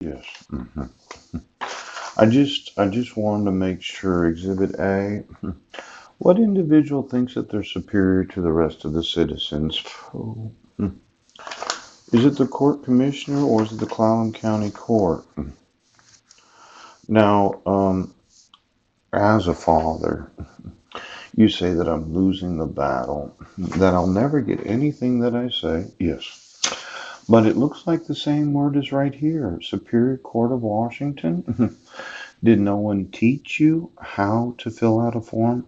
Yes. I just wanted to make sure. Exhibit A. What individual thinks that they're superior to the rest of the citizens? Oh. Is it the court commissioner or is it the Clallam County Court? Now, as a father, you say that I'm losing the battle, that I'll never get anything that I say. Yes. But it looks like the same word is right here. Superior Court of Washington. Did no one teach you how to fill out a form?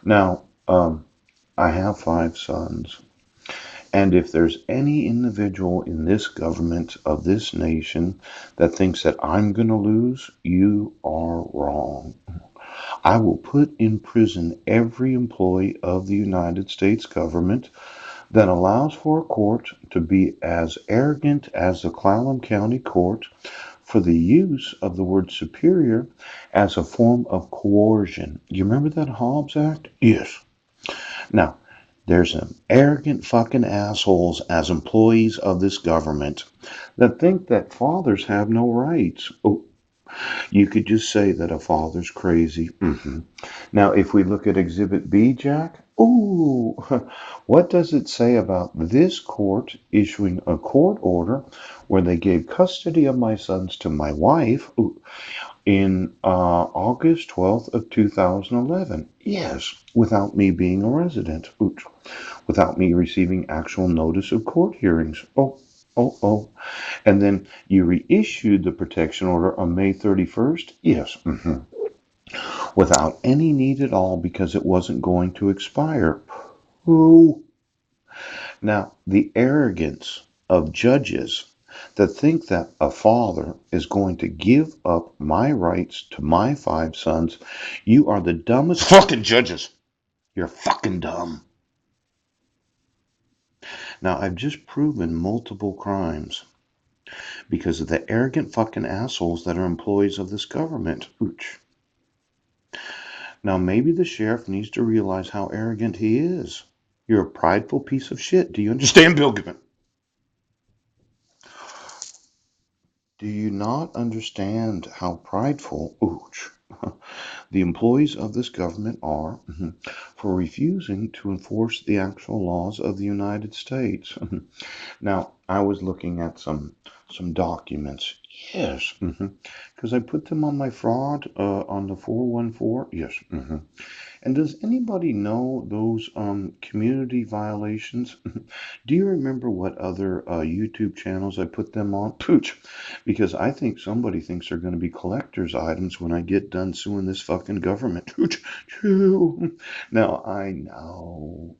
Now, I have 5 sons. And if there's any individual in this government of this nation that thinks that I'm going to lose, you are wrong. I will put in prison every employee of the United States government that allows for a court to be as arrogant as the Clallam County Court for the use of the word superior as a form of coercion. You remember that Hobbs Act? Yes. Now, there's some arrogant fucking assholes as employees of this government that think that fathers have no rights. Oh, you could just say that a father's crazy. Now, if we look at Exhibit B, Jack, ooh, what does it say about this court issuing a court order where they gave custody of my sons to my wife in August 12th of 2011? Yes, without me being a resident. Ooch. Without me receiving actual notice of court hearings. Oh, oh, oh. And then you reissued the protection order on May 31st? Yes. Without any need at all because it wasn't going to expire. Who? Now, the arrogance of judges that think that a father is going to give up my rights to my 5 sons, you are the dumbest fucking judges. You're fucking dumb. Now, I've just proven multiple crimes because of the arrogant fucking assholes that are employees of this government. Ooch. Now, maybe the sheriff needs to realize how arrogant he is. You're a prideful piece of shit. Do you understand, Bill Gibbon? Do you not understand how prideful, ooch, the employees of this government are for refusing to enforce the actual laws of the United States? Now, I was looking at some documents. Yes, because I put them on my fraud on the 414. Yes. And does anybody know those community violations? Do you remember what other YouTube channels I put them on? Pooch, because I think somebody thinks they're going to be collector's items when I get done suing this fucking government. Pooch, choo. Now I know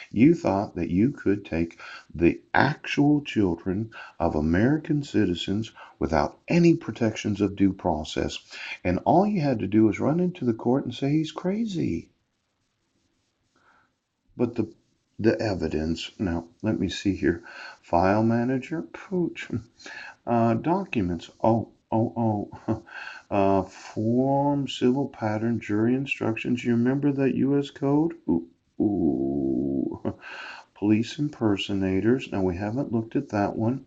you thought that you could take the actual children of American citizens without any protections of due process, and all you had to do was run into the court and say he's crazy. But the evidence, now let me see here. File manager, pooch. Documents, form, civil pattern, jury instructions. You remember that U.S. code? Ooh. Police impersonators. Now we haven't looked at that one.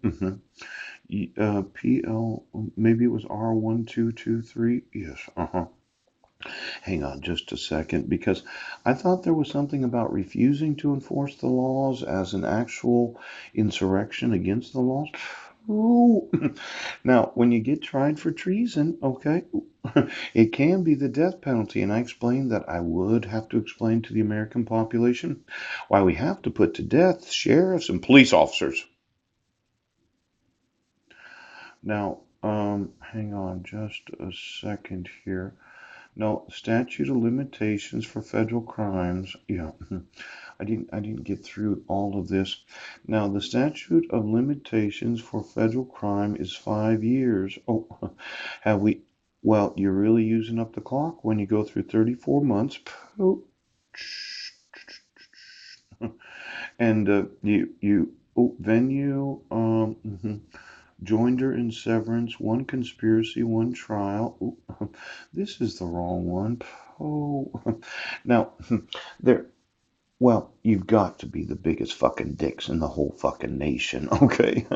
PL, maybe it was R1223. Yes, Hang on just a second, because I thought there was something about refusing to enforce the laws as an actual insurrection against the laws. Ooh. Now, when you get tried for treason, okay, it can be the death penalty. And I explained that I would have to explain to the American population why we have to put to death sheriffs and police officers. Now, hang on just a second here. No, statute of limitations for federal crimes. Yeah, I didn't get through all of this. Now, the statute of limitations for federal crime is 5 years. Oh, have we? Well, you're really using up the clock when you go through 34 months. Oh, and venue, joinder and severance, one conspiracy, one trial. Ooh, this is the wrong one. Oh, now there. Well, you've got to be the biggest fucking dicks in the whole fucking nation, okay?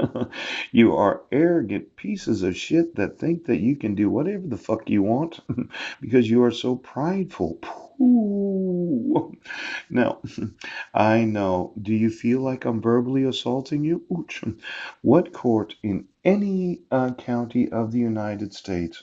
You are arrogant pieces of shit that think that you can do whatever the fuck you want because you are so prideful. Ooh. Now, I know. Do you feel like I'm verbally assaulting you? Ouch. What court in any county of the United States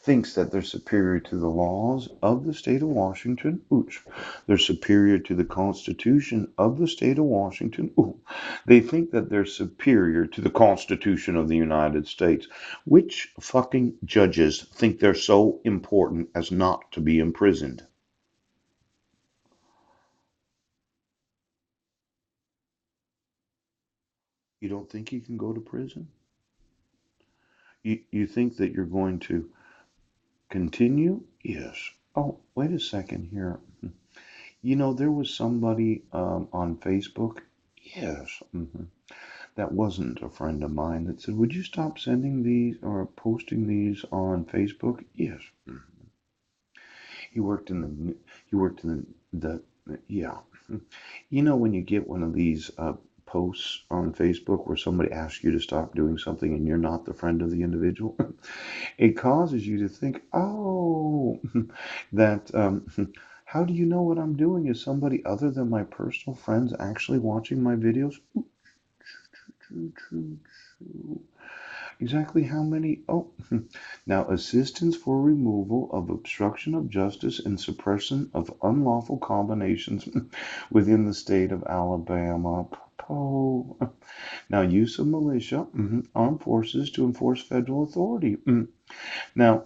thinks that they're superior to the laws of the state of Washington? Ouch. They're superior to the Constitution of the state of Washington? Ooh. They think that they're superior to the Constitution of the United States. Which fucking judges think they're so important as not to be imprisoned? You don't think you can go to prison? You think that you're going to continue? Yes. Oh, wait a second here. There was somebody on Facebook. Yes. That wasn't a friend of mine that said, "Would you stop sending these or posting these on Facebook?" Yes. He worked in the yeah. When you get one of these posts on Facebook where somebody asks you to stop doing something and you're not the friend of the individual, it causes you to think, oh, that how do you know what I'm doing? Is somebody other than my personal friends actually watching my videos? Exactly how many? Oh, now assistance for removal of obstruction of justice and suppression of unlawful combinations within the state of Alabama. Oh, now use of militia, armed forces to enforce federal authority. Now,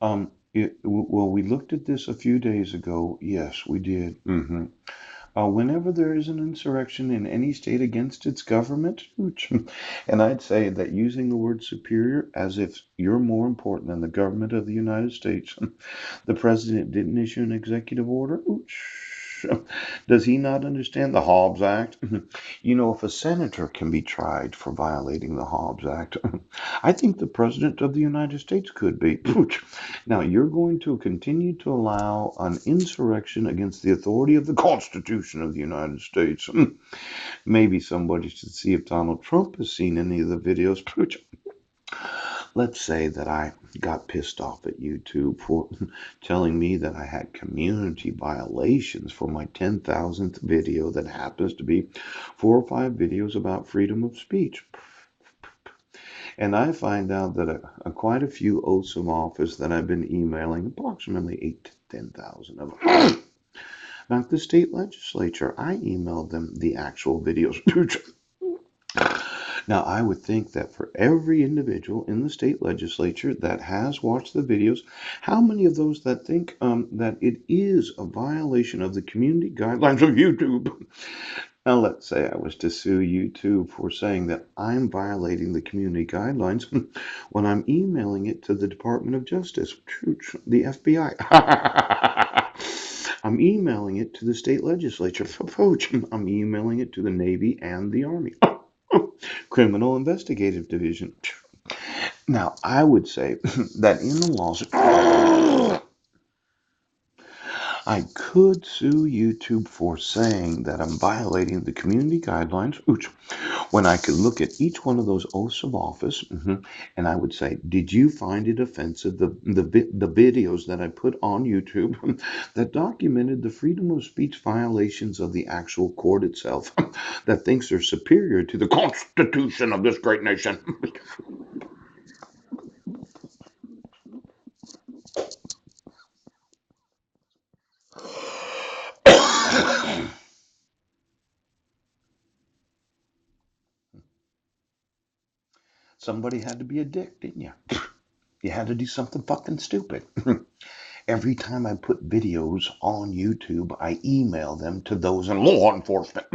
well, we looked at this a few days ago. Yes, we did. Whenever there is an insurrection in any state against its government, and I'd say that using the word superior as if you're more important than the government of the United States, the president didn't issue an executive order. Does he not understand the Hobbs Act? If a senator can be tried for violating the Hobbs Act, I think the president of the United States could be. Now, you're going to continue to allow an insurrection against the authority of the Constitution of the United States. Maybe somebody should see if Donald Trump has seen any of the videos. Let's say that I got pissed off at YouTube for telling me that I had community violations for my 10,000th video that happens to be 4 or 5 videos about freedom of speech. And I find out that quite a few oaths of office that I've been emailing, approximately 8 to 10,000 of them. Not the state legislature. I emailed them the actual videos. Now, I would think that for every individual in the state legislature that has watched the videos, how many of those that think that it is a violation of the community guidelines of YouTube? Now, let's say I was to sue YouTube for saying that I'm violating the community guidelines when I'm emailing it to the Department of Justice, the FBI. I'm emailing it to the state legislature. I'm emailing it to the Navy and the Army. Criminal Investigative Division. Now, I would say that in the lawsuit, I could sue YouTube for saying that I'm violating the community guidelines, when I could look at each one of those oaths of office, and I would say, did you find it offensive, the videos that I put on YouTube that documented the freedom of speech violations of the actual court itself that thinks they're superior to the Constitution of this great nation? Somebody had to be a dick, didn't you? You had to do something fucking stupid. Every time I put videos on YouTube, I email them to those in law enforcement.